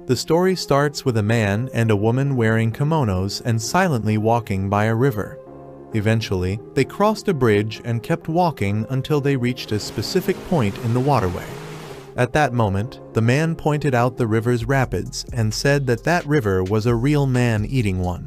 The story starts with a man and a woman wearing kimonos and silently walking by a river. Eventually, they crossed a bridge and kept walking until they reached a specific point in the waterway. At that moment, the man pointed out the river's rapids and said that that river was a real man-eating one.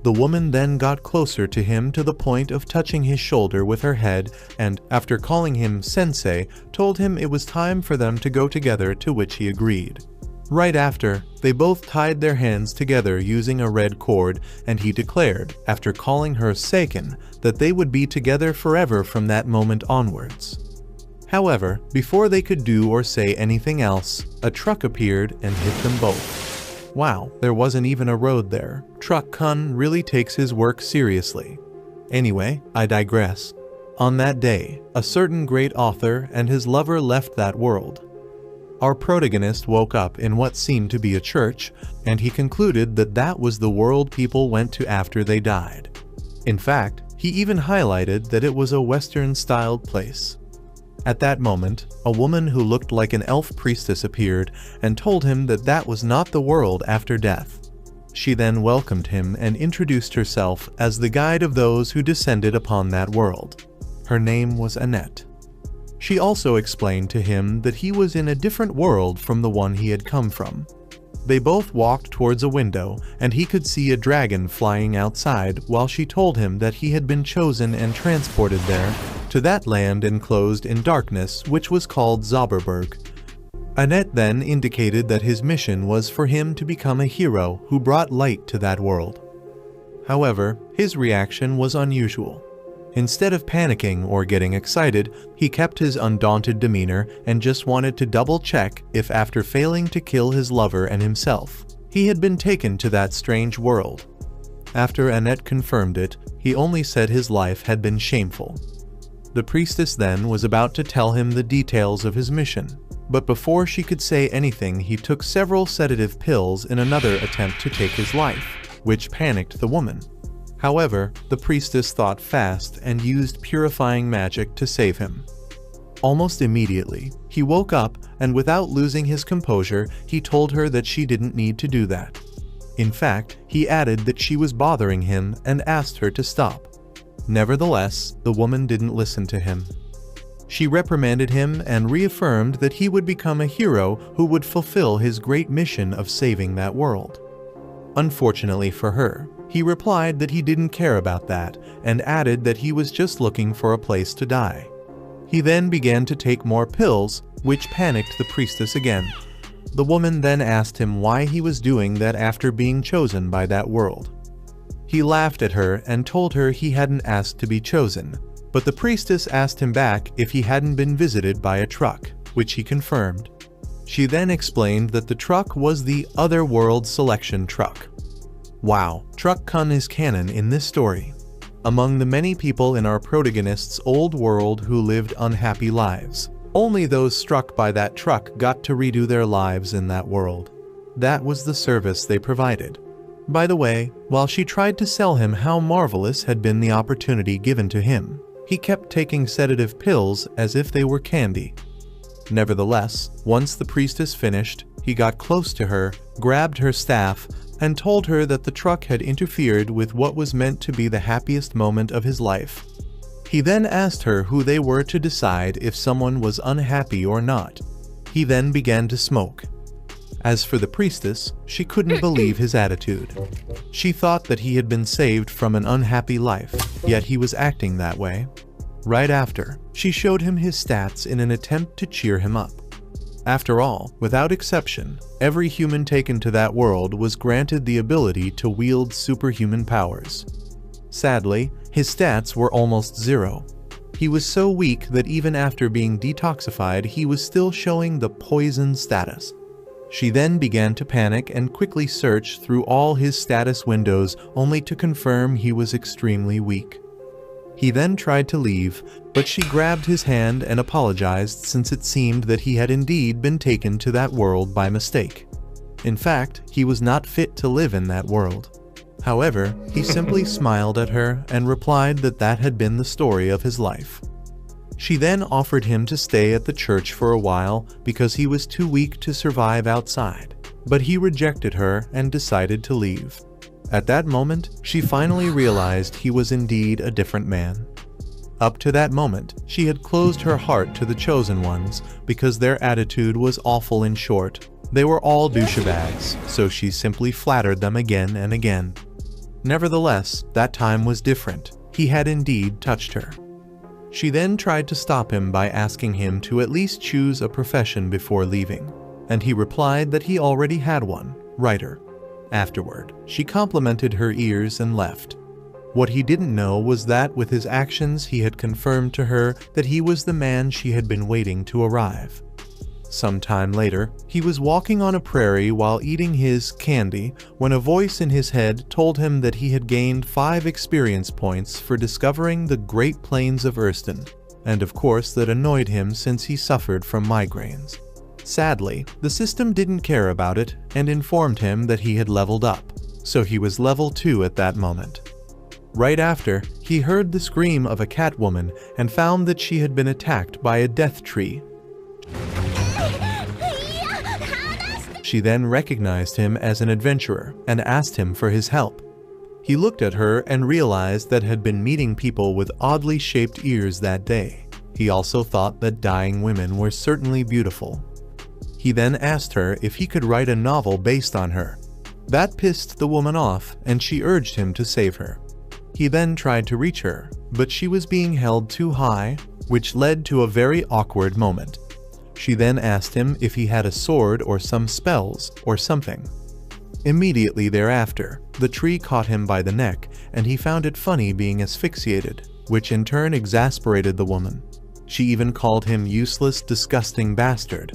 The woman then got closer to him to the point of touching his shoulder with her head and, after calling him sensei, told him it was time for them to go together, to which he agreed. Right after, they both tied their hands together using a red cord, and he declared, after calling her Seiken, that they would be together forever from that moment onwards. However, before they could do or say anything else, a truck appeared and hit them both. Wow, there wasn't even a road there. Truck-kun really takes his work seriously. Anyway, I digress. On that day, a certain great author and his lover left that world. Our protagonist woke up in what seemed to be a church, and he concluded that that was the world people went to after they died. In fact, he even highlighted that it was a Western-styled place. At that moment, a woman who looked like an elf priestess appeared and told him that that was not the world after death. She then welcomed him and introduced herself as the guide of those who descended upon that world. Her name was Annette. She also explained to him that he was in a different world from the one he had come from. They both walked towards a window, and he could see a dragon flying outside while she told him that he had been chosen and transported there, to that land enclosed in darkness which was called Zauberberg. Annette then indicated that his mission was for him to become a hero who brought light to that world. However, his reaction was unusual. Instead of panicking or getting excited, he kept his undaunted demeanor and just wanted to double-check if, after failing to kill his lover and himself, he had been taken to that strange world. After Annette confirmed it, he only said his life had been shameful. The priestess then was about to tell him the details of his mission, but before she could say anything, he took several sedative pills in another attempt to take his life, which panicked the woman. However, the priestess thought fast and used purifying magic to save him. Almost immediately, he woke up, and without losing his composure, he told her that she didn't need to do that. In fact, he added that she was bothering him and asked her to stop. Nevertheless, the woman didn't listen to him. She reprimanded him and reaffirmed that he would become a hero who would fulfill his great mission of saving that world. Unfortunately for her, he replied that he didn't care about that and added that he was just looking for a place to die. He then began to take more pills, which panicked the priestess again. The woman then asked him why he was doing that after being chosen by that world. He laughed at her and told her he hadn't asked to be chosen, but the priestess asked him back if he hadn't been visited by a truck, which he confirmed. She then explained that the truck was the other world selection truck. Wow, truck-kun is canon in this story. Among the many people in our protagonist's old world who lived unhappy lives, only those struck by that truck got to redo their lives in that world. That was the service they provided. By the way, while she tried to sell him how marvelous had been the opportunity given to him, he kept taking sedative pills as if they were candy. Nevertheless, once the priestess finished, he got close to her, grabbed her staff, and told her that the truck had interfered with what was meant to be the happiest moment of his life. He then asked her who they were to decide if someone was unhappy or not. He then began to smoke. As for the priestess, she couldn't believe his attitude. She thought that he had been saved from an unhappy life, yet he was acting that way. Right after, she showed him his stats in an attempt to cheer him up. After all, without exception, every human taken to that world was granted the ability to wield superhuman powers. Sadly, his stats were almost zero. He was so weak that even after being detoxified, he was still showing the poison status. She then began to panic and quickly searched through all his status windows only to confirm he was extremely weak. He then tried to leave, but she grabbed his hand and apologized since it seemed that he had indeed been taken to that world by mistake. In fact, he was not fit to live in that world. However, he simply smiled at her and replied that that had been the story of his life. She then offered him to stay at the church for a while because he was too weak to survive outside. but he rejected her and decided to leave. At that moment, she finally realized he was indeed a different man. Up to that moment, she had closed her heart to the chosen ones because their attitude was awful. In short, they were all douchebags, so she simply flattered them again and again. Nevertheless, that time was different. He had indeed touched her. She then tried to stop him by asking him to at least choose a profession before leaving, and he replied that he already had one, writer. Afterward, she complimented her ears and left. What he didn't know was that with his actions he had confirmed to her that he was the man she had been waiting to arrive. Some time later, he was walking on a prairie while eating his candy when a voice in his head told him that he had gained 5 experience points for discovering the Great Plains of Erston, and of course that annoyed him since he suffered from migraines. Sadly, the system didn't care about it and informed him that he had leveled up, so he was level 2 at that moment. Right after, he heard the scream of a cat woman and found that she had been attacked by a death tree. She then recognized him as an adventurer and asked him for his help. He looked at her and realized that had been meeting people with oddly shaped ears that day. He also thought that dying women were certainly beautiful. He then asked her if he could write a novel based on her. That pissed the woman off and she urged him to save her. He then tried to reach her, but she was being held too high, which led to a very awkward moment. She then asked him if he had a sword or some spells or something. Immediately thereafter, the tree caught him by the neck and he found it funny being asphyxiated, which in turn exasperated the woman. She even called him useless, disgusting bastard.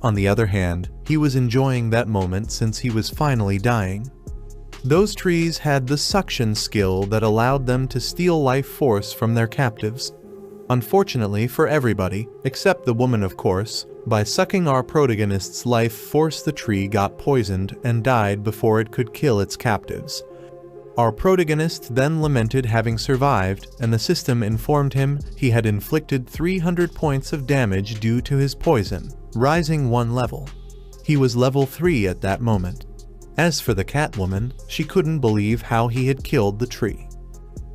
On the other hand, he was enjoying that moment since he was finally dying. Those trees had the suction skill that allowed them to steal life force from their captives. Unfortunately for everybody, except the woman of course, by sucking our protagonist's life force the tree got poisoned and died before it could kill its captives. Our protagonist then lamented having survived, and the system informed him he had inflicted 300 points of damage due to his poison, rising 1 level. He was level 3 at that moment. As for the Catwoman, she couldn't believe how he had killed the tree.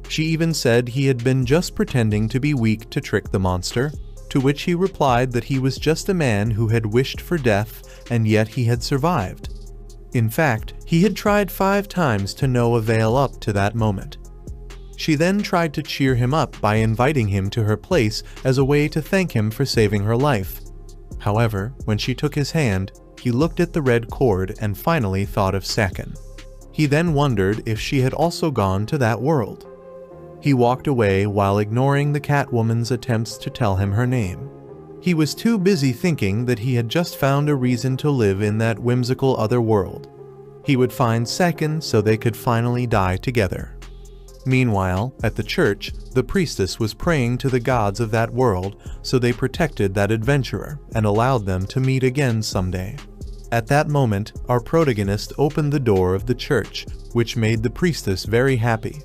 She even said he had been just pretending to be weak to trick the monster, to which he replied that he was just a man who had wished for death and yet he had survived. In fact, he had tried 5 times to no avail up to that moment. She then tried to cheer him up by inviting him to her place as a way to thank him for saving her life. However, when she took his hand, he looked at the red cord and finally thought of Sakin. He then wondered if she had also gone to that world. He walked away while ignoring the Catwoman's attempts to tell him her name. He was too busy thinking that he had just found a reason to live in that whimsical other world. He would find Sakin so they could finally die together. Meanwhile, at the church, the priestess was praying to the gods of that world so they protected that adventurer and allowed them to meet again someday. At that moment, our protagonist opened the door of the church, which made the priestess very happy.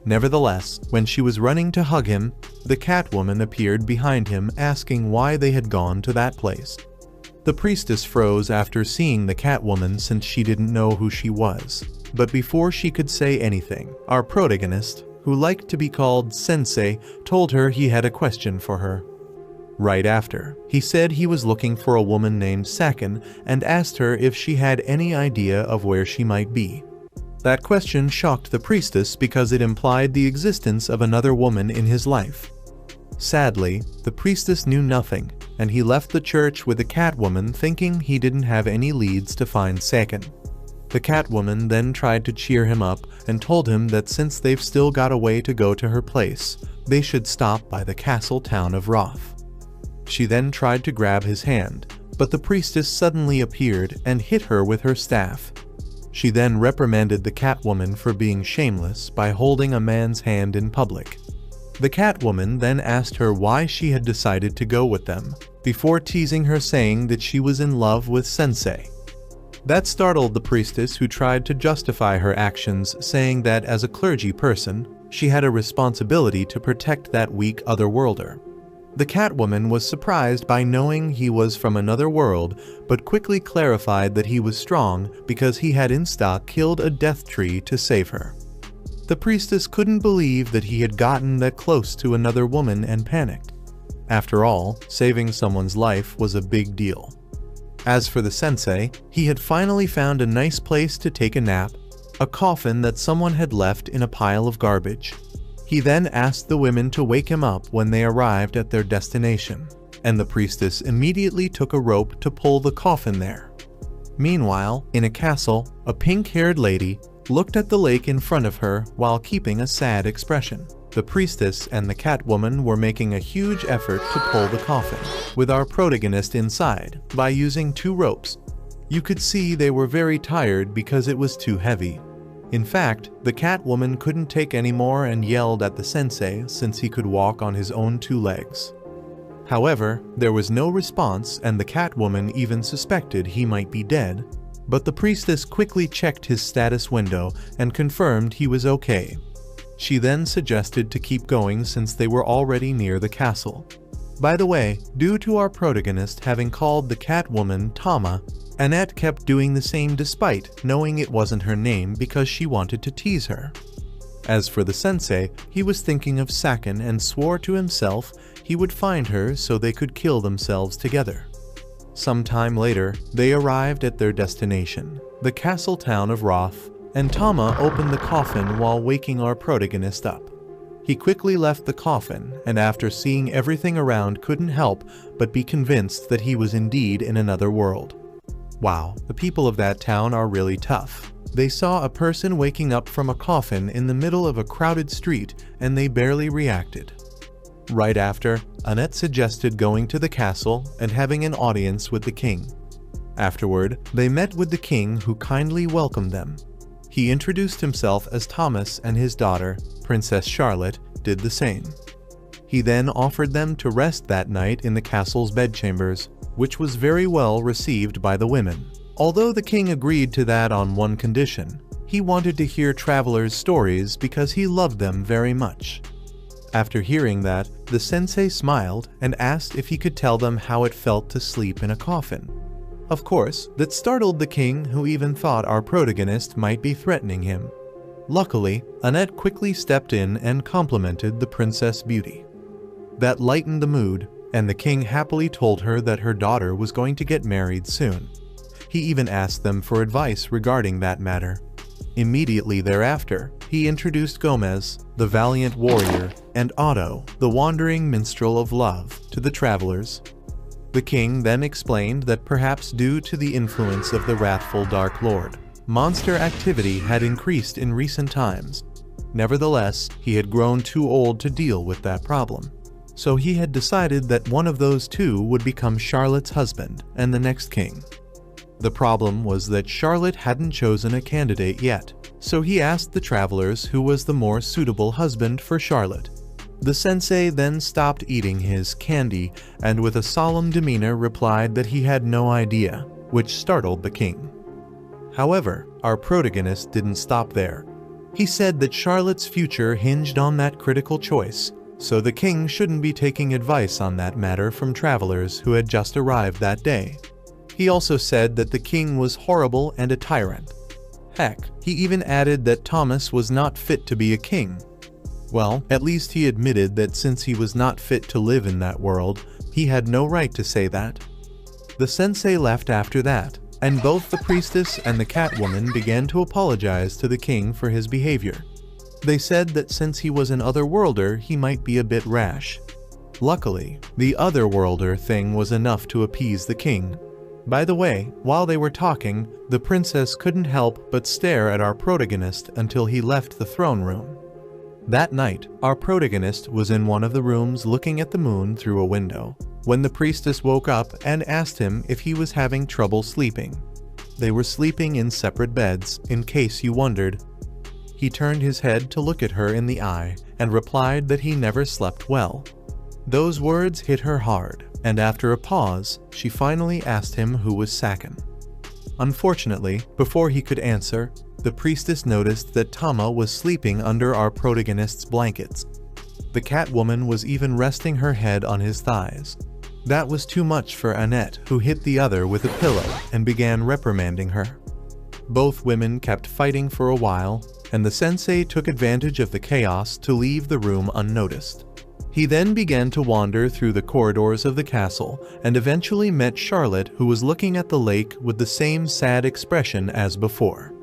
Nevertheless, when she was running to hug him, the Catwoman appeared behind him asking why they had gone to that place. The priestess froze after seeing the Catwoman since she didn't know who she was. But before she could say anything, our protagonist, who liked to be called Sensei, told her he had a question for her. Right after, he said he was looking for a woman named Sakin and asked her if she had any idea of where she might be. That question shocked the priestess because it implied the existence of another woman in his life. Sadly, the priestess knew nothing, and he left the church with the Catwoman thinking he didn't have any leads to find Sakin. The Catwoman then tried to cheer him up and told him that since they've still got a way to go to her place, they should stop by the castle town of Roth. She then tried to grab his hand, but the priestess suddenly appeared and hit her with her staff. She then reprimanded the Catwoman for being shameless by holding a man's hand in public. The Catwoman then asked her why she had decided to go with them, before teasing her saying that she was in love with Sensei. That startled the priestess, who tried to justify her actions, saying that as a clergy person, she had a responsibility to protect that weak otherworlder. The Catwoman was surprised by knowing he was from another world, but quickly clarified that he was strong because he had insta killed a death tree to save her. The priestess couldn't believe that he had gotten that close to another woman and panicked. After all, saving someone's life was a big deal. As for the sensei, he had finally found a nice place to take a nap, a coffin that someone had left in a pile of garbage. He then asked the women to wake him up when they arrived at their destination, and the priestess immediately took a rope to pull the coffin there. Meanwhile, in a castle, a pink-haired lady looked at the lake in front of her while keeping a sad expression. The priestess and the Catwoman were making a huge effort to pull the coffin, with our protagonist inside, by using 2 ropes. You could see they were very tired because it was too heavy. In fact, the Catwoman couldn't take any more and yelled at the sensei since he could walk on his own 2 legs. However, there was no response and the Catwoman even suspected he might be dead, but the priestess quickly checked his status window and confirmed he was okay. She then suggested to keep going since they were already near the castle. By the way, due to our protagonist having called the Catwoman Tama, Annette kept doing the same despite knowing it wasn't her name because she wanted to tease her. As for the sensei, he was thinking of Sakin and swore to himself he would find her so they could kill themselves together. Sometime later, they arrived at their destination, the castle town of Roth, and Tama opened the coffin while waking our protagonist up. He quickly left the coffin and after seeing everything around couldn't help but be convinced that he was indeed in another world. Wow, the people of that town are really tough. They saw a person waking up from a coffin in the middle of a crowded street and they barely reacted. Right after, Annette suggested going to the castle and having an audience with the king. Afterward, they met with the king who kindly welcomed them. He introduced himself as Thomas and his daughter, Princess Charlotte, did the same. He then offered them to rest that night in the castle's bedchambers, which was very well received by the women. Although the king agreed to that on one condition, he wanted to hear travelers' stories because he loved them very much. After hearing that, the sensei smiled and asked if he could tell them how it felt to sleep in a coffin. Of course, that startled the king, who even thought our protagonist might be threatening him. Luckily, Annette quickly stepped in and complimented the princess' beauty. That lightened the mood, and the king happily told her that her daughter was going to get married soon. He even asked them for advice regarding that matter. Immediately thereafter, he introduced Gomez, the valiant warrior, and Otto, the wandering minstrel of love, to the travelers. The king then explained that perhaps due to the influence of the wrathful Dark Lord, monster activity had increased in recent times. Nevertheless, he had grown too old to deal with that problem. So he had decided that one of those 2 would become Charlotte's husband and the next king. The problem was that Charlotte hadn't chosen a candidate yet, so he asked the travelers who was the more suitable husband for Charlotte. The sensei then stopped eating his candy and with a solemn demeanor replied that he had no idea, which startled the king. However, our protagonist didn't stop there. He said that Charlotte's future hinged on that critical choice, so the king shouldn't be taking advice on that matter from travelers who had just arrived that day. He also said that the king was horrible and a tyrant. Heck, he even added that Thomas was not fit to be a king. Well, at least he admitted that since he was not fit to live in that world, he had no right to say that. The sensei left after that, and both the priestess and the Catwoman began to apologize to the king for his behavior. They said that since he was an otherworlder, he might be a bit rash. Luckily, the otherworlder thing was enough to appease the king. By the way, while they were talking, the princess couldn't help but stare at our protagonist until he left the throne room. That night, our protagonist was in one of the rooms looking at the moon through a window, when the priestess woke up and asked him if he was having trouble sleeping. They were sleeping in separate beds, in case you wondered. He turned his head to look at her in the eye and replied that he never slept well. Those words hit her hard, and after a pause, she finally asked him who was Sakin. Unfortunately, before he could answer, the priestess noticed that Tama was sleeping under our protagonist's blankets. The Catwoman was even resting her head on his thighs. That was too much for Annette, who hit the other with a pillow and began reprimanding her. Both women kept fighting for a while, and the sensei took advantage of the chaos to leave the room unnoticed. He then began to wander through the corridors of the castle and eventually met Charlotte, who was looking at the lake with the same sad expression as before.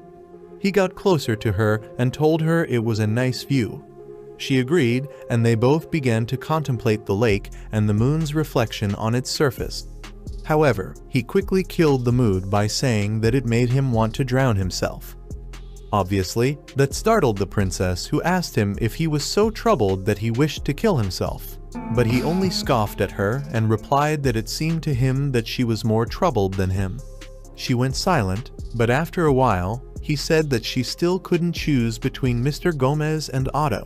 He got closer to her and told her it was a nice view. She agreed, and they both began to contemplate the lake and the moon's reflection on its surface. However, he quickly killed the mood by saying that it made him want to drown himself. Obviously, that startled the princess, who asked him if he was so troubled that he wished to kill himself. But he only scoffed at her and replied that it seemed to him that she was more troubled than him. She went silent, but after a while, he said that she still couldn't choose between Mr. Gomez and Otto.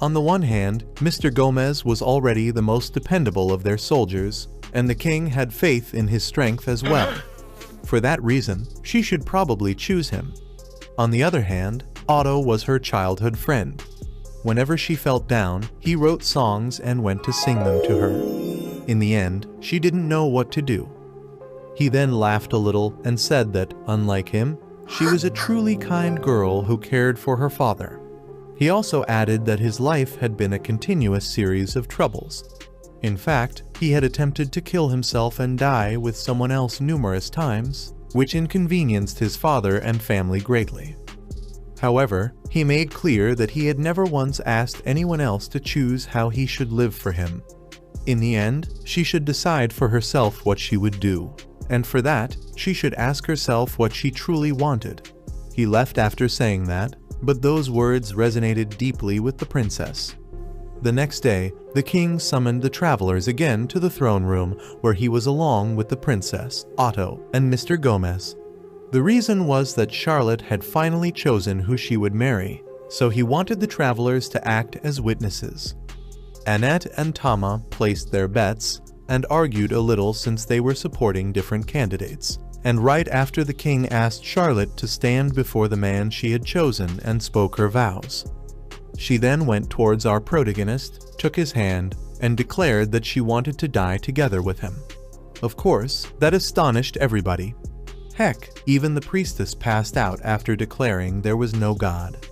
On the one hand, Mr. Gomez was already the most dependable of their soldiers, and the king had faith in his strength as well. For that reason, she should probably choose him. On the other hand, Otto was her childhood friend. Whenever she felt down, he wrote songs and went to sing them to her. In the end, she didn't know what to do. He then laughed a little and said that, unlike him, she was a truly kind girl who cared for her father. He also added that his life had been a continuous series of troubles. In fact, he had attempted to kill himself and die with someone else numerous times, which inconvenienced his father and family greatly. However, he made clear that he had never once asked anyone else to choose how he should live for him. In the end, she should decide for herself what she would do, and for that, she should ask herself what she truly wanted. He left after saying that, but those words resonated deeply with the princess. The next day, the king summoned the travelers again to the throne room, where he was along with the princess, Otto, and Mr. Gomez. The reason was that Charlotte had finally chosen who she would marry, so he wanted the travelers to act as witnesses. Annette and Tama placed their bets and argued a little since they were supporting different candidates. And right after the king asked Charlotte to stand before the man she had chosen and spoke her vows. She then went towards our protagonist, took his hand, and declared that she wanted to die together with him. Of course, that astonished everybody. Heck, even the priestess passed out after declaring there was no God.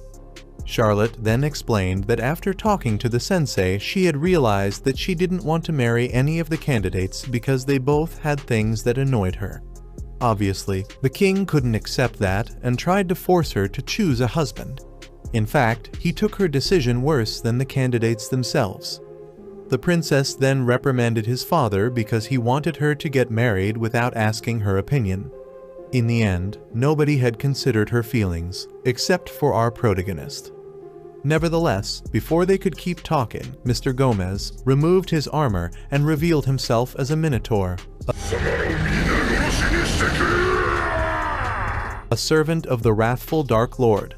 Charlotte then explained that after talking to the sensei, she had realized that she didn't want to marry any of the candidates because they both had things that annoyed her. Obviously, the king couldn't accept that and tried to force her to choose a husband. In fact, he took her decision worse than the candidates themselves. The princess then reprimanded his father because he wanted her to get married without asking her opinion. In the end, nobody had considered her feelings, except for our protagonist. Nevertheless, before they could keep talking, Mr. Gomez removed his armor and revealed himself as a minotaur, a servant of the wrathful Dark Lord.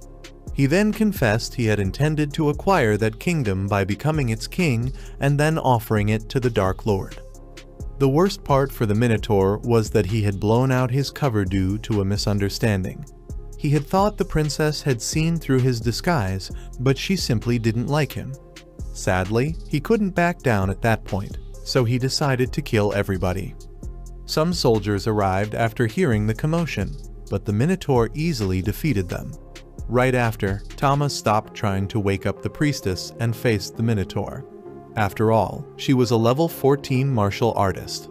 He then confessed he had intended to acquire that kingdom by becoming its king and then offering it to the Dark Lord. The worst part for the Minotaur was that he had blown out his cover due to a misunderstanding. He had thought the princess had seen through his disguise, but she simply didn't like him. Sadly, he couldn't back down at that point, so he decided to kill everybody. Some soldiers arrived after hearing the commotion, but the Minotaur easily defeated them. Right after, Thomas stopped trying to wake up the priestess and faced the Minotaur. After all, she was a level 14 martial artist.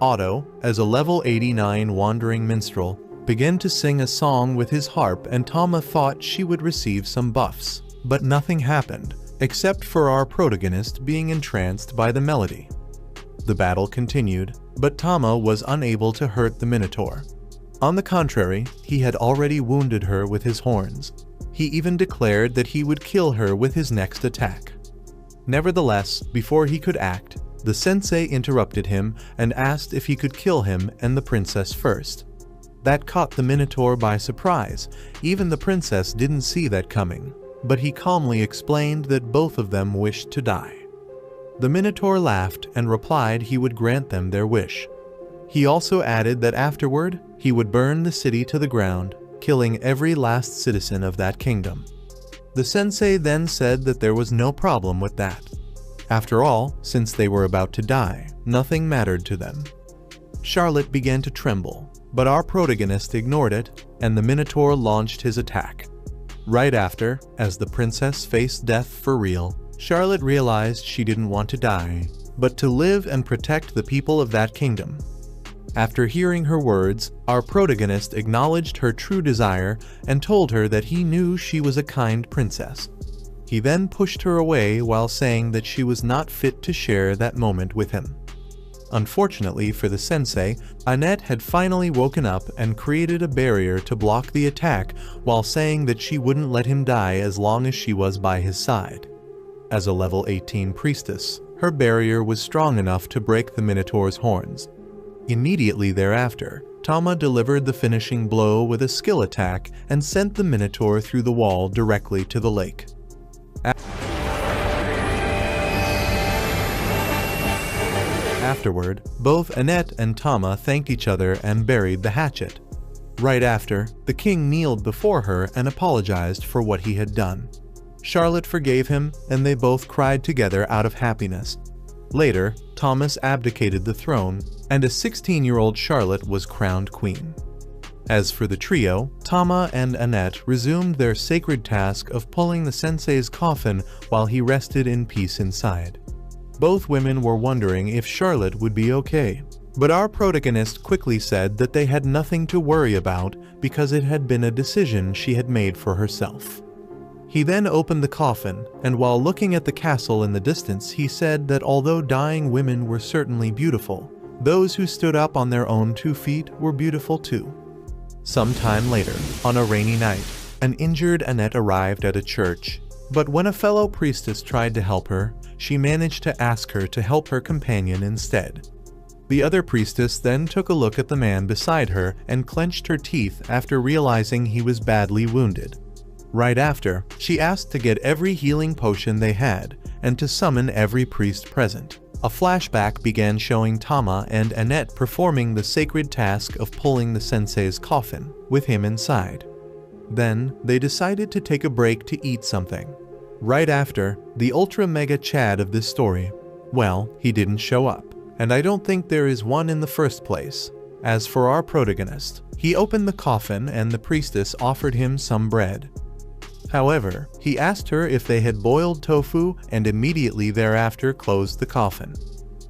Otto, as a level 89 wandering minstrel, began to sing a song with his harp, and Tama thought she would receive some buffs. But nothing happened, except for our protagonist being entranced by the melody. The battle continued, but Tama was unable to hurt the Minotaur. On the contrary, he had already wounded her with his horns. He even declared that he would kill her with his next attack. Nevertheless, before he could act, the sensei interrupted him and asked if he could kill him and the princess first. That caught the Minotaur by surprise. Even the princess didn't see that coming, but he calmly explained that both of them wished to die. The Minotaur laughed and replied he would grant them their wish. He also added that afterward, he would burn the city to the ground, killing every last citizen of that kingdom. The sensei then said that there was no problem with that. After all, since they were about to die, nothing mattered to them. Charlotte began to tremble, but our protagonist ignored it, and the Minotaur launched his attack. Right after, as the princess faced death for real, Charlotte realized she didn't want to die, but to live and protect the people of that kingdom. After hearing her words, our protagonist acknowledged her true desire and told her that he knew she was a kind princess. He then pushed her away while saying that she was not fit to share that moment with him. Unfortunately for the sensei, Annette had finally woken up and created a barrier to block the attack while saying that she wouldn't let him die as long as she was by his side. As a level 18 priestess, her barrier was strong enough to break the Minotaur's horns. Immediately thereafter, Tama delivered the finishing blow with a skill attack and sent the Minotaur through the wall directly to the lake. Afterward, both Annette and Tama thanked each other and buried the hatchet. Right after, the king kneeled before her and apologized for what he had done. Charlotte forgave him, and they both cried together out of happiness. Later, Thomas abdicated the throne, and a 16-year-old Charlotte was crowned queen. As for the trio, Tama and Annette resumed their sacred task of pulling the sensei's coffin while he rested in peace inside. Both women were wondering if Charlotte would be okay, but our protagonist quickly said that they had nothing to worry about because it had been a decision she had made for herself. He then opened the coffin, and while looking at the castle in the distance, he said that although dying women were certainly beautiful, those who stood up on their own 2 feet were beautiful too. Sometime later, on a rainy night, an injured Annette arrived at a church, but when a fellow priestess tried to help her, she managed to ask her to help her companion instead. The other priestess then took a look at the man beside her and clenched her teeth after realizing he was badly wounded. Right after, she asked to get every healing potion they had and to summon every priest present. A flashback began showing Tama and Annette performing the sacred task of pulling the sensei's coffin, with him inside. Then, they decided to take a break to eat something. Right after, the ultra-mega Chad of this story, well, he didn't show up, and I don't think there is one in the first place. As for our protagonist, he opened the coffin and the priestess offered him some bread. However, he asked her if they had boiled tofu and immediately thereafter closed the coffin.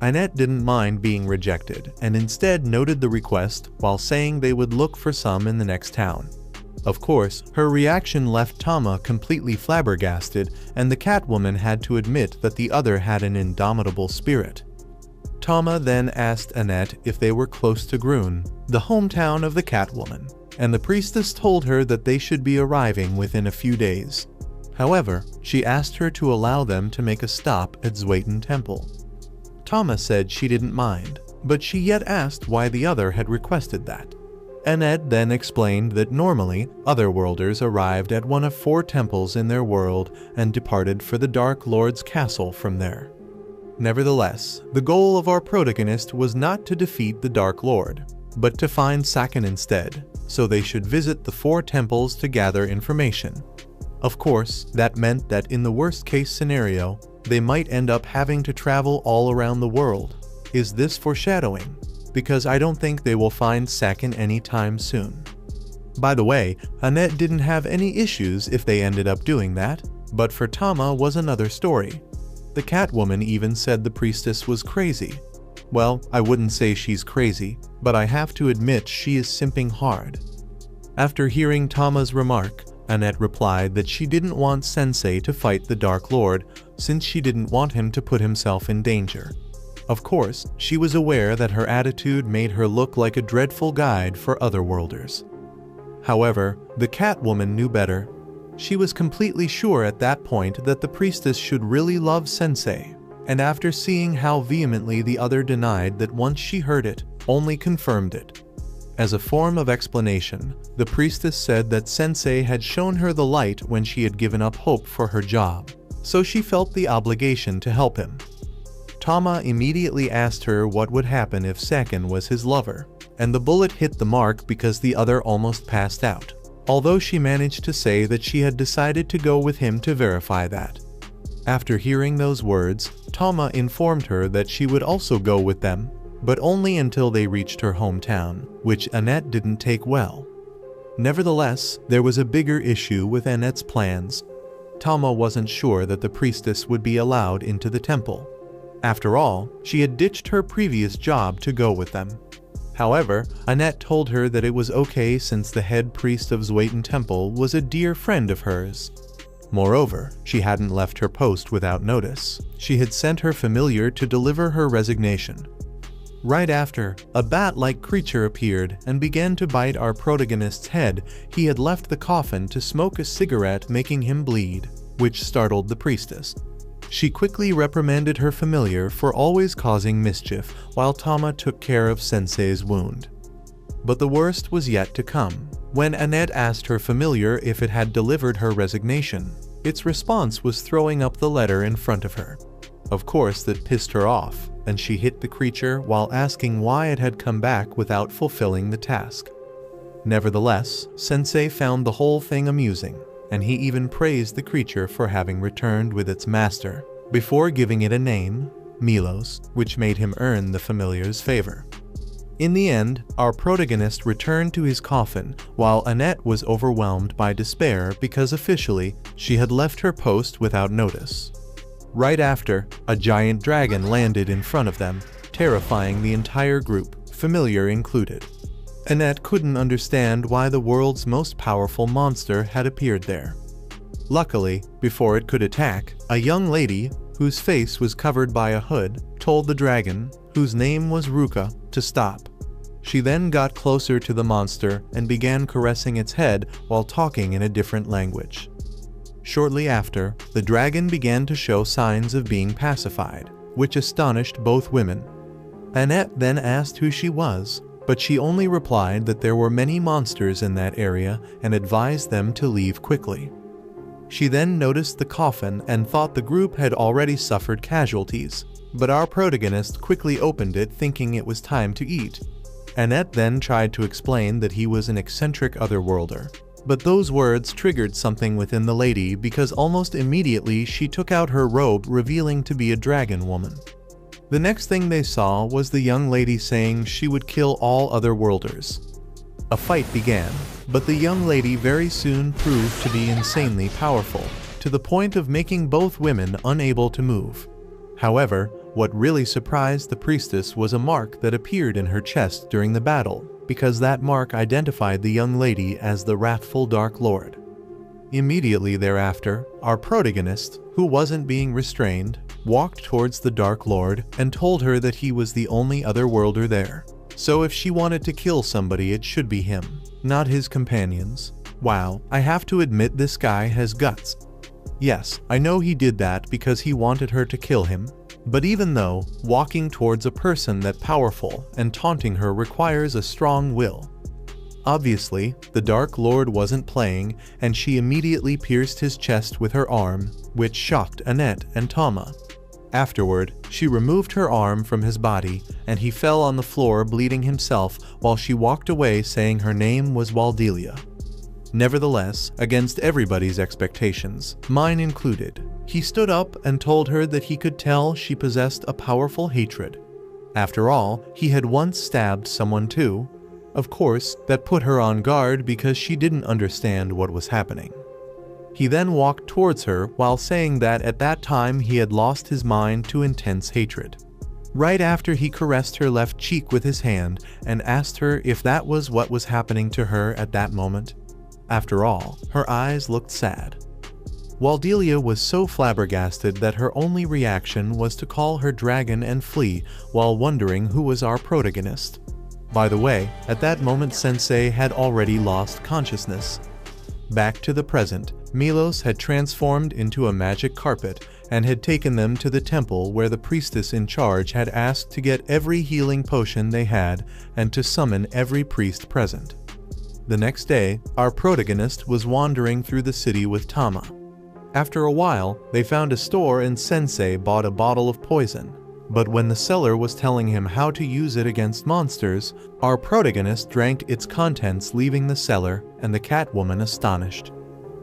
Annette didn't mind being rejected and instead noted the request while saying they would look for some in the next town. Of course, her reaction left Tama completely flabbergasted, and the Catwoman had to admit that the other had an indomitable spirit. Tama then asked Annette if they were close to Grun, the hometown of the Catwoman, and the priestess told her that they should be arriving within a few days. However, she asked her to allow them to make a stop at Zweiten Temple. Tama said she didn't mind, but she yet asked why the other had requested that. Annette then explained that normally, otherworlders arrived at one of 4 temples in their world and departed for the Dark Lord's castle from there. Nevertheless, the goal of our protagonist was not to defeat the Dark Lord, but to find Saken instead, so they should visit the 4 temples to gather information. Of course, that meant that in the worst-case scenario, they might end up having to travel all around the world. Is this foreshadowing? Because I don't think they will find Saken anytime soon. By the way, Annette didn't have any issues if they ended up doing that, but for Tama was another story. The Catwoman even said the priestess was crazy. Well, I wouldn't say she's crazy, but I have to admit she is simping hard. After hearing Tama's remark, Annette replied that she didn't want Sensei to fight the Dark Lord since she didn't want him to put himself in danger. Of course, she was aware that her attitude made her look like a dreadful guide for otherworlders. However, the Catwoman knew better. She was completely sure at that point that the priestess should really love Sensei, and after seeing how vehemently the other denied that once she heard it, only confirmed it. As a form of explanation, the priestess said that Sensei had shown her the light when she had given up hope for her job, so she felt the obligation to help him. Tama immediately asked her what would happen if Saken was his lover, and the bullet hit the mark because the other almost passed out. although she managed to say that she had decided to go with him to verify that. After hearing those words, Tama informed her that she would also go with them, but only until they reached her hometown, which Annette didn't take well. Nevertheless, there was a bigger issue with Annette's plans. Tama wasn't sure that the priestess would be allowed into the temple. After all, she had ditched her previous job to go with them. However, Annette told her that it was okay since the head priest of Zweiten Temple was a dear friend of hers. Moreover, she hadn't left her post without notice. She had sent her familiar to deliver her resignation. Right after, a bat-like creature appeared and began to bite our protagonist's head. He had left the coffin to smoke a cigarette, making him bleed, which startled the priestess. She quickly reprimanded her familiar for always causing mischief, while Tama took care of Sensei's wound. But the worst was yet to come. When Annette asked her familiar if it had delivered her resignation, its response was throwing up the letter in front of her. Of course, that pissed her off, and she hit the creature while asking why it had come back without fulfilling the task. Nevertheless, Sensei found the whole thing amusing, and he even praised the creature for having returned with its master, before giving it a name, Milos, which made him earn the familiar's favor. In the end, our protagonist returned to his coffin, while Annette was overwhelmed by despair because officially, she had left her post without notice. Right after, a giant dragon landed in front of them, terrifying the entire group, familiar included. Annette couldn't understand why the world's most powerful monster had appeared there. Luckily, before it could attack, a young lady, whose face was covered by a hood, told the dragon, whose name was Ruka, to stop. She then got closer to the monster and began caressing its head while talking in a different language. Shortly after, the dragon began to show signs of being pacified, which astonished both women. Annette then asked who she was, but she only replied that there were many monsters in that area and advised them to leave quickly. She then noticed the coffin and thought the group had already suffered casualties, but our protagonist quickly opened it thinking it was time to eat. Annette then tried to explain that he was an eccentric otherworlder, but those words triggered something within the lady because almost immediately she took out her robe, revealing to be a dragon woman. The next thing they saw was the young lady saying she would kill all otherworlders. A fight began, but the young lady very soon proved to be insanely powerful, to the point of making both women unable to move. However, what really surprised the priestess was a mark that appeared in her chest during the battle, because that mark identified the young lady as the wrathful Dark Lord. Immediately thereafter, our protagonist, who wasn't being restrained, walked towards the Dark Lord and told her that he was the only otherworlder there. So if she wanted to kill somebody, it should be him, not his companions. Wow, I have to admit this guy has guts. Yes, I know he did that because he wanted her to kill him. But even though, walking towards a person that powerful and taunting her requires a strong will. Obviously, the Dark Lord wasn't playing, and she immediately pierced his chest with her arm, which shocked Annette and Tama. Afterward, she removed her arm from his body, and he fell on the floor bleeding himself while she walked away saying her name was Waldelia. Nevertheless, against everybody's expectations, mine included, he stood up and told her that he could tell she possessed a powerful hatred. After all, he had once stabbed someone too. Of course, that put her on guard because she didn't understand what was happening. He then walked towards her while saying that at that time he had lost his mind to intense hatred. Right after, he caressed her left cheek with his hand and asked her if that was what was happening to her at that moment. After all, her eyes looked sad. Waldelia was so flabbergasted that her only reaction was to call her dragon and flee while wondering who was our protagonist. By the way, at that moment Sensei had already lost consciousness. Back to the present, Milos had transformed into a magic carpet and had taken them to the temple where the priestess in charge had asked to get every healing potion they had and to summon every priest present. The next day, our protagonist was wandering through the city with Tama. After a while, they found a store and Sensei bought a bottle of poison. But when the seller was telling him how to use it against monsters, our protagonist drank its contents, leaving the cellar and the Catwoman astonished.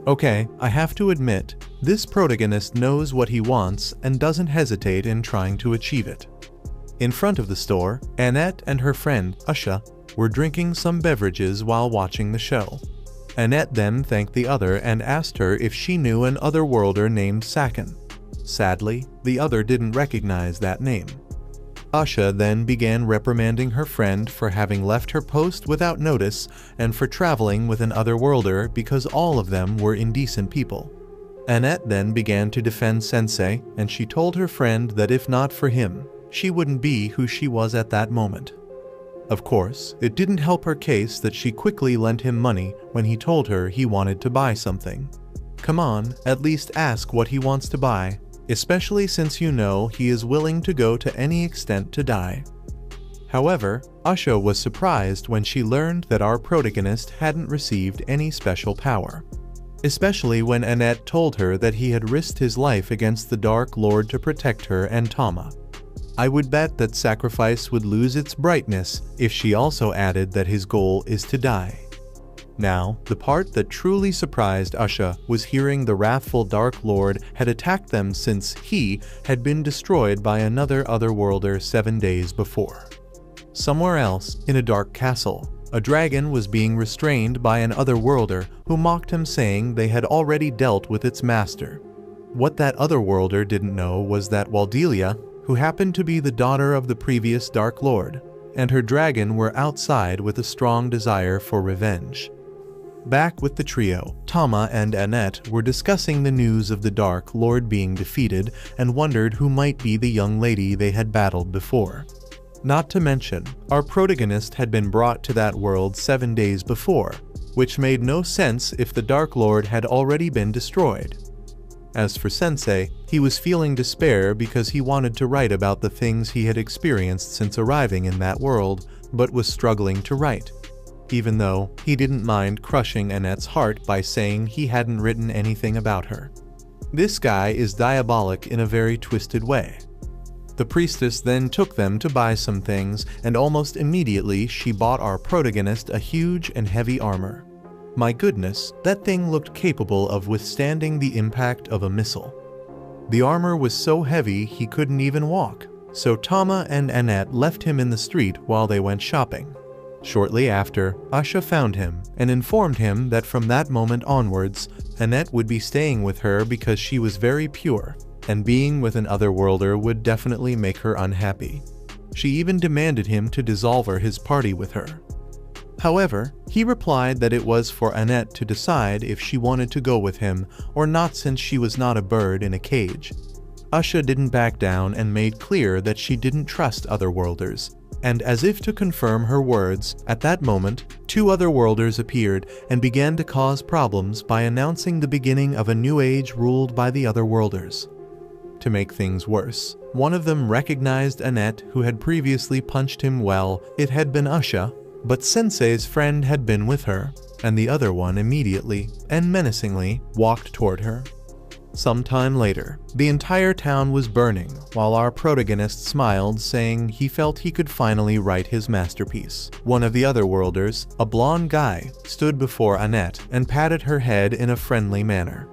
Okay, I have to admit, this protagonist knows what he wants and doesn't hesitate in trying to achieve it. In front of the store, Annette and her friend, Usha, were drinking some beverages while watching the show. Annette then thanked the other and asked her if she knew an otherworlder named Sakin. Sadly, the other didn't recognize that name. Usha then began reprimanding her friend for having left her post without notice and for traveling with an otherworlder because all of them were indecent people. Annette then began to defend Sensei, and she told her friend that if not for him, she wouldn't be who she was at that moment. Of course, it didn't help her case that she quickly lent him money when he told her he wanted to buy something. Come on, at least ask what he wants to buy, especially since you know he is willing to go to any extent to die. However, Usha was surprised when she learned that our protagonist hadn't received any special power. Especially when Annette told her that he had risked his life against the Dark Lord to protect her and Tama. I would bet that sacrifice would lose its brightness if she also added that his goal is to die. Now, the part that truly surprised Usha was hearing the wrathful Dark Lord had attacked them since he had been destroyed by another otherworlder 7 days before. Somewhere else, in a dark castle, a dragon was being restrained by an otherworlder who mocked him, saying they had already dealt with its master. What that otherworlder didn't know was that Waldelia, who happened to be the daughter of the previous Dark Lord, and her dragon were outside with a strong desire for revenge. Back with the trio, Tama and Annette were discussing the news of the Dark Lord being defeated and wondered who might be the young lady they had battled before. Not to mention, our protagonist had been brought to that world 7 days before, which made no sense if the Dark Lord had already been destroyed. As for Sensei, he was feeling despair because he wanted to write about the things he had experienced since arriving in that world, but was struggling to write. Even though he didn't mind crushing Annette's heart by saying he hadn't written anything about her. This guy is diabolic in a very twisted way. The priestess then took them to buy some things, and almost immediately she bought our protagonist a huge and heavy armor. My goodness, that thing looked capable of withstanding the impact of a missile. The armor was so heavy he couldn't even walk, so Tama and Annette left him in the street while they went shopping. Shortly after, Usha found him and informed him that from that moment onwards, Annette would be staying with her because she was very pure, and being with an otherworlder would definitely make her unhappy. She even demanded him to dissolve his party with her. However, he replied that it was for Annette to decide if she wanted to go with him or not, since she was not a bird in a cage. Usha didn't back down and made clear that she didn't trust otherworlders. And as if to confirm her words, at that moment, 2 otherworlders appeared and began to cause problems by announcing the beginning of a new age ruled by the otherworlders. To make things worse, one of them recognized Annette, who had previously punched him. Well, it had been Usha, but Sensei's friend had been with her, and the other one immediately and menacingly walked toward her. Sometime later, the entire town was burning while our protagonist smiled, saying he felt he could finally write his masterpiece. One of the otherworlders, a blonde guy, stood before Annette and patted her head in a friendly manner.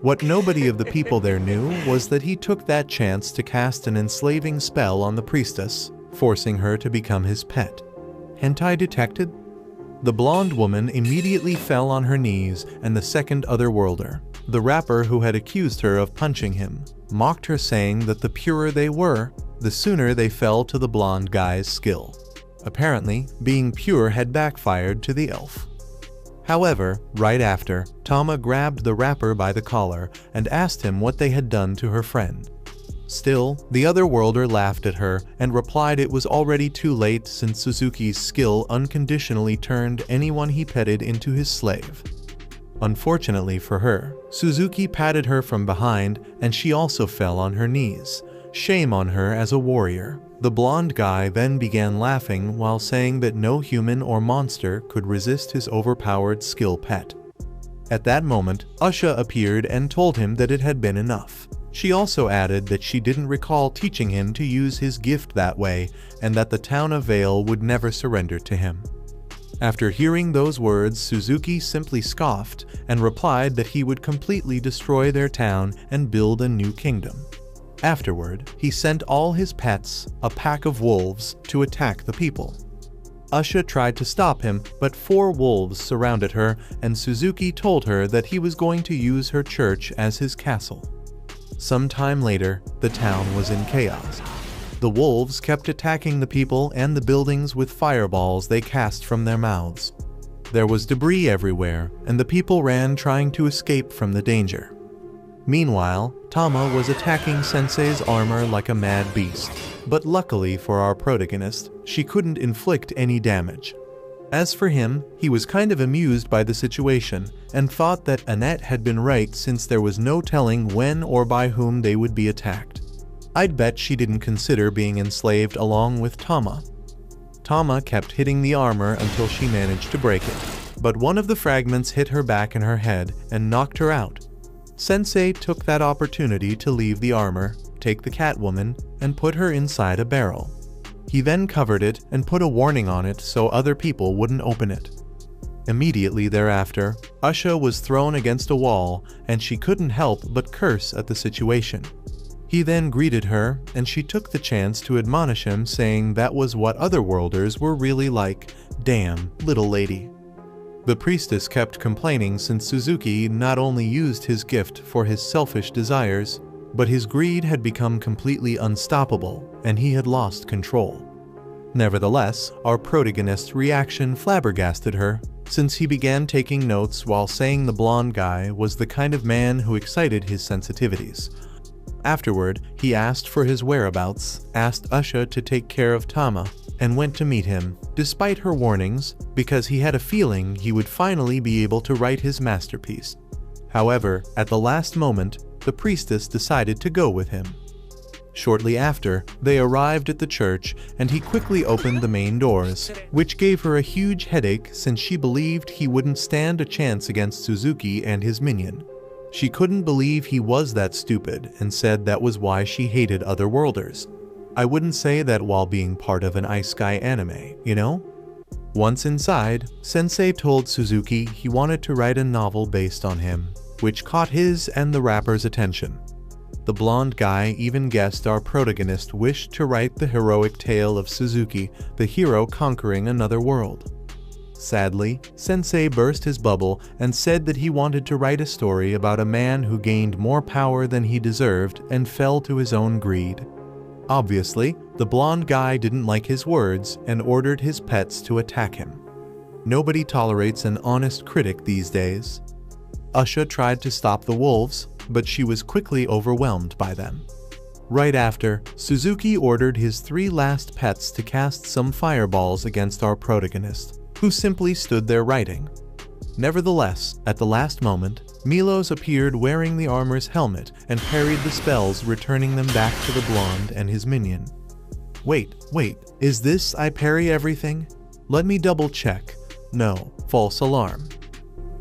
What nobody of the people there knew was that he took that chance to cast an enslaving spell on the priestess, forcing her to become his pet. Hentai detected? The blonde woman immediately fell on her knees, and the second otherworlder, the rapper who had accused her of punching him, mocked her, saying that the purer they were, the sooner they fell to the blonde guy's skill. Apparently, being pure had backfired to the elf. However, right after, Tama grabbed the rapper by the collar and asked him what they had done to her friend. Still, the otherworlder laughed at her and replied it was already too late, since Suzuki's skill unconditionally turned anyone he petted into his slave. Unfortunately for her, Suzuki patted her from behind and she also fell on her knees. Shame on her as a warrior. The blonde guy then began laughing while saying that no human or monster could resist his overpowered skill pet. At that moment, Usha appeared and told him that it had been enough. She also added that she didn't recall teaching him to use his gift that way, and that the town of Vale would never surrender to him. After hearing those words, Suzuki simply scoffed and replied that he would completely destroy their town and build a new kingdom. Afterward, he sent all his pets, a pack of wolves, to attack the people. Usha tried to stop him, but 4 wolves surrounded her, and Suzuki told her that he was going to use her church as his castle. Some time later, the town was in chaos. The wolves kept attacking the people and the buildings with fireballs they cast from their mouths. There was debris everywhere, and the people ran trying to escape from the danger. Meanwhile, Tama was attacking Sensei's armor like a mad beast, but luckily for our protagonist, she couldn't inflict any damage. As for him, he was kind of amused by the situation and thought that Annette had been right since there was no telling when or by whom they would be attacked. I'd bet she didn't consider being enslaved along with Tama. Tama kept hitting the armor until she managed to break it, but one of the fragments hit her back in her head and knocked her out. Sensei took that opportunity to leave the armor, take the Catwoman, and put her inside a barrel. He then covered it and put a warning on it so other people wouldn't open it. Immediately thereafter, Usha was thrown against a wall and she couldn't help but curse at the situation. He then greeted her and she took the chance to admonish him, saying that was what otherworlders were really like. Damn, little lady. The priestess kept complaining since Suzuki not only used his gift for his selfish desires, but his greed had become completely unstoppable and he had lost control. Nevertheless, our protagonist's reaction flabbergasted her, since he began taking notes while saying the blonde guy was the kind of man who excited his sensitivities. Afterward, he asked for his whereabouts, asked Usha to take care of Tama, and went to meet him, despite her warnings, because he had a feeling he would finally be able to write his masterpiece. However, at the last moment, the priestess decided to go with him. Shortly after, they arrived at the church and he quickly opened the main doors, which gave her a huge headache since she believed he wouldn't stand a chance against Suzuki and his minion. She couldn't believe he was that stupid and said that was why she hated otherworlders. I wouldn't say that while being part of an isekai anime, you know? Once inside, Sensei told Suzuki he wanted to write a novel based on him, which caught his and the rapper's attention. The blonde guy even guessed our protagonist wished to write the heroic tale of Suzuki, the hero conquering another world. Sadly, Sensei burst his bubble and said that he wanted to write a story about a man who gained more power than he deserved and fell to his own greed. Obviously, the blonde guy didn't like his words and ordered his pets to attack him. Nobody tolerates an honest critic these days. Usha tried to stop the wolves, but she was quickly overwhelmed by them. Right after, Suzuki ordered his 3 last pets to cast some fireballs against our protagonist, who simply stood there writing. Nevertheless, at the last moment, Milos appeared wearing the armor's helmet and parried the spells, returning them back to the blonde and his minion. Wait, is this I parry everything? Let me double check. No, false alarm.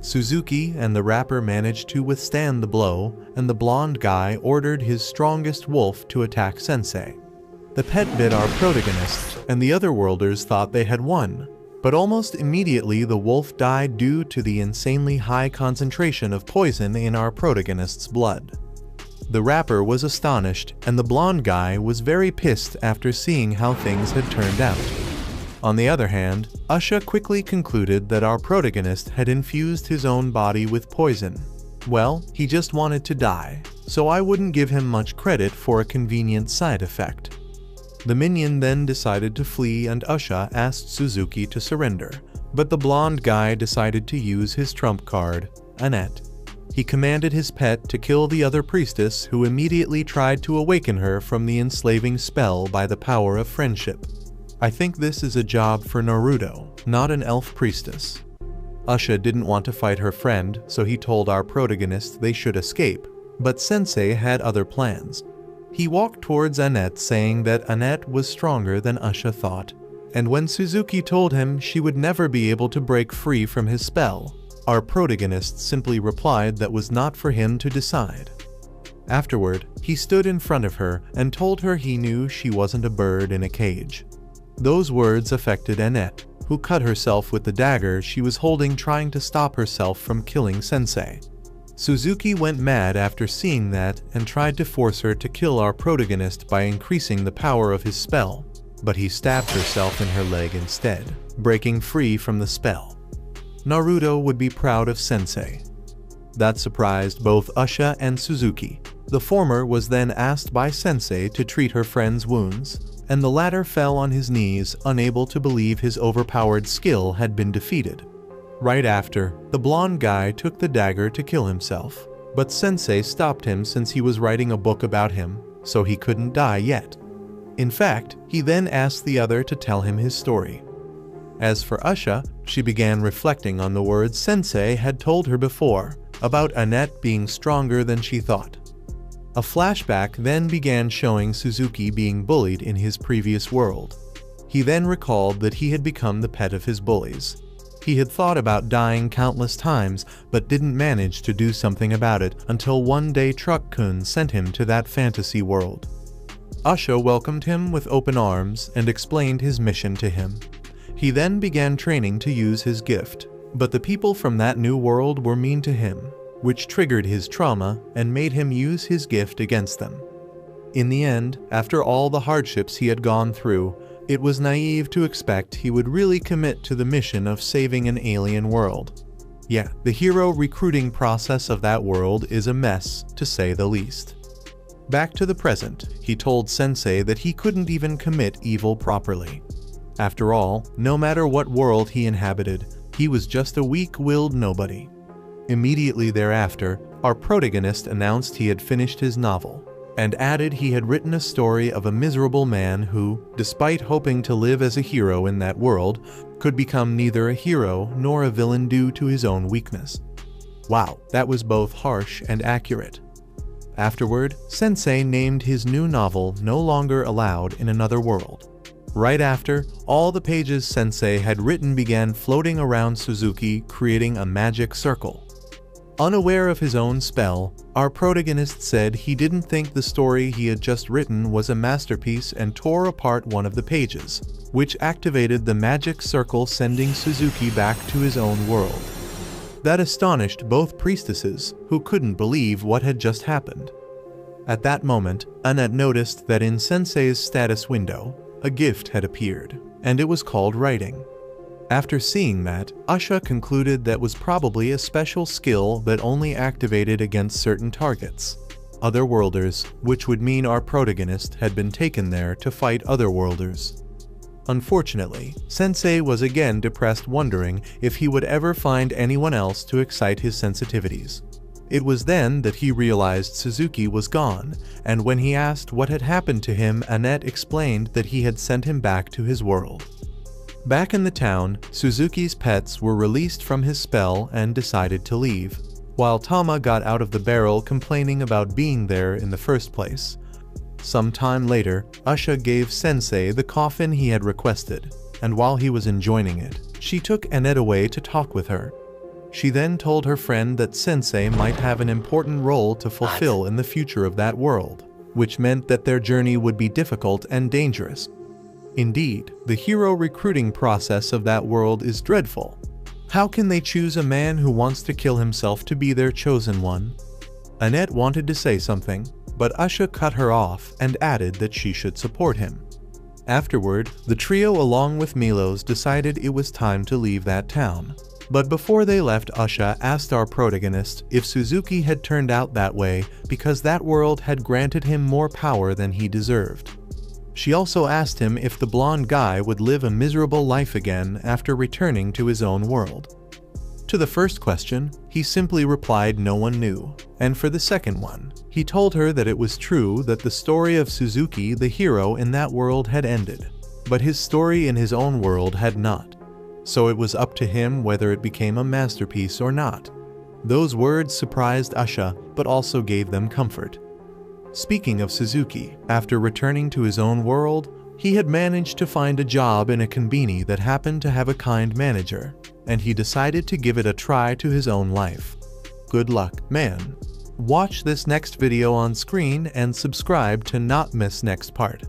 Suzuki and the rapper managed to withstand the blow, and the blonde guy ordered his strongest wolf to attack Sensei. The pet bit our protagonist, and the otherworlders thought they had won, but almost immediately the wolf died due to the insanely high concentration of poison in our protagonist's blood. The rapper was astonished, and the blonde guy was very pissed after seeing how things had turned out. On the other hand, Usha quickly concluded that our protagonist had infused his own body with poison. Well, he just wanted to die, so I wouldn't give him much credit for a convenient side effect. The minion then decided to flee and Usha asked Suzuki to surrender, but the blonde guy decided to use his trump card, Annette. He commanded his pet to kill the other priestess, who immediately tried to awaken her from the enslaving spell by the power of friendship. I think this is a job for Naruto, not an elf priestess. Usha didn't want to fight her friend, so he told our protagonist they should escape, but Sensei had other plans. He walked towards Annette, saying that Annette was stronger than Usha thought, and when Suzuki told him she would never be able to break free from his spell, our protagonist simply replied that was not for him to decide. Afterward, he stood in front of her and told her he knew she wasn't a bird in a cage. Those words affected Annette, who cut herself with the dagger she was holding, trying to stop herself from killing Sensei. Suzuki went mad after seeing that and tried to force her to kill our protagonist by increasing the power of his spell, but he stabbed herself in her leg instead, breaking free from the spell. Naruto would be proud of Sensei. That surprised both Usha and Suzuki. The former was then asked by Sensei to treat her friend's wounds, and the latter fell on his knees, unable to believe his overpowered skill had been defeated. Right after, the blonde guy took the dagger to kill himself, but Sensei stopped him since he was writing a book about him, so he couldn't die yet. In fact, he then asked the other to tell him his story. As for Usha, she began reflecting on the words Sensei had told her before, about Annette being stronger than she thought. A flashback then began showing Suzuki being bullied in his previous world. He then recalled that he had become the pet of his bullies. He had thought about dying countless times, but didn't manage to do something about it until one day Truck-kun sent him to that fantasy world. Usha welcomed him with open arms and explained his mission to him. He then began training to use his gift, but the people from that new world were mean to him, which triggered his trauma and made him use his gift against them. In the end, after all the hardships he had gone through, it was naive to expect he would really commit to the mission of saving an alien world. Yeah, the hero recruiting process of that world is a mess, to say the least. Back to the present, he told Sensei that he couldn't even commit evil properly. After all, no matter what world he inhabited, he was just a weak-willed nobody. Immediately thereafter, our protagonist announced he had finished his novel, and added he had written a story of a miserable man who, despite hoping to live as a hero in that world, could become neither a hero nor a villain due to his own weakness. Wow, that was both harsh and accurate. Afterward, Sensei named his new novel No Longer Allowed in Another World. Right after, all the pages Sensei had written began floating around Suzuki, creating a magic circle. Unaware of his own spell, our protagonist said he didn't think the story he had just written was a masterpiece and tore apart one of the pages, which activated the magic circle, sending Suzuki back to his own world. That astonished both priestesses, who couldn't believe what had just happened. At that moment, Annette noticed that in Sensei's status window, a gift had appeared, and it was called writing. After seeing that, Usha concluded that was probably a special skill that only activated against certain targets, otherworlders, which would mean our protagonist had been taken there to fight otherworlders. Unfortunately, Sensei was again depressed, wondering if he would ever find anyone else to excite his sensitivities. It was then that he realized Suzuki was gone, and when he asked what had happened to him, Annette explained that he had sent him back to his world. Back in the town, Suzuki's pets were released from his spell and decided to leave, while Tama got out of the barrel, complaining about being there in the first place. Some time later, Usha gave Sensei the coffin he had requested, and while he was enjoying it, she took Annette away to talk with her. She then told her friend that Sensei might have an important role to fulfill in the future of that world, which meant that their journey would be difficult and dangerous. Indeed, the hero recruiting process of that world is dreadful. How can they choose a man who wants to kill himself to be their chosen one? Annette wanted to say something, but Usha cut her off and added that she should support him. Afterward, the trio along with Milos decided it was time to leave that town. But before they left, Usha asked our protagonist if Suzuki had turned out that way because that world had granted him more power than he deserved. She also asked him if the blonde guy would live a miserable life again after returning to his own world. To the first question, he simply replied no one knew, and for the second one, he told her that it was true that the story of Suzuki, the hero in that world, had ended, but his story in his own world had not. So it was up to him whether it became a masterpiece or not. Those words surprised Usha, but also gave them comfort. Speaking of Suzuki, after returning to his own world, he had managed to find a job in a konbini that happened to have a kind manager, and he decided to give it a try to his own life. Good luck, man. Watch this next video on screen and subscribe to not miss next part.